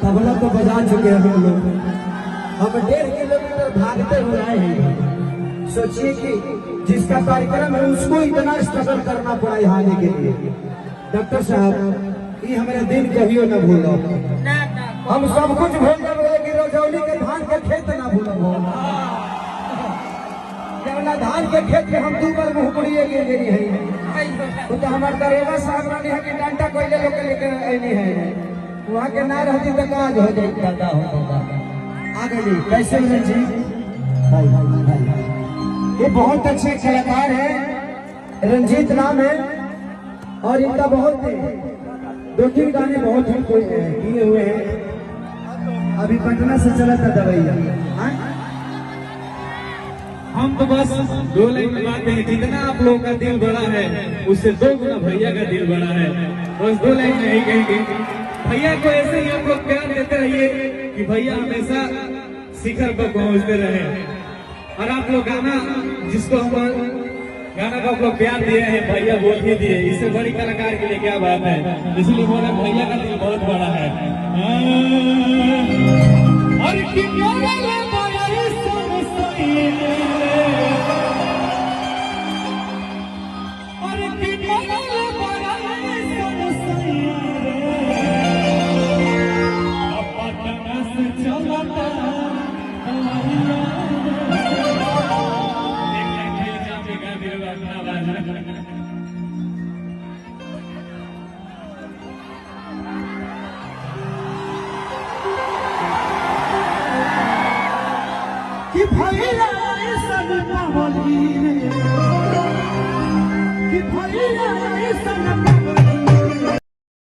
तबला तो बजा चुके हैं हम लोग। हम 1.5 किलोमीटर भागते हुए आए हैं। सोचिए कि जिसका कार्यक्रम है उसको इतना स्ट्रगल करना पड़ा यहाँ आने के लिए। डॉक्टर साहब ये हमारे दिन कहियो न भूलो। हम सब कुछ भूल जाओ कि रजौली के धान के खेत ना भूलो। जवना धान के खेत में हम 2 बार मुँह पुड़िए के लिए है तो हमारे दरोगा साहब रानी है कि डंडा कोई लोग के लेकर आनी है। वहाँ के ना रहती तो काज हो जाए दादा होगा। आगे जी कैसे जी ये बहुत अच्छे कलाकार है, रंजीत नाम है और इनका बहुत 2-3 गाने बहुत ही किए हुए हैं। अभी पटना से चला था दवैया। हम तो बस 2 लाइन में बात है, जितना आप लोगों का दिल बड़ा है उससे 2 गुना भैया का दिल बड़ा है। बस 2 लाइन में यही कहेंगे, भैया को ऐसे ही आप लोग प्यार देते रहिए कि भैया हमेशा शिखर पर पहुंचते रहे। और आप लोग गाना जिसको हम गाना को आप लोग प्यार दिए हैं भैया बोल ही दिए, इससे बड़ी कलाकार के लिए क्या बात है। इसलिए बोला भैया का दिल बहुत बड़ा है। और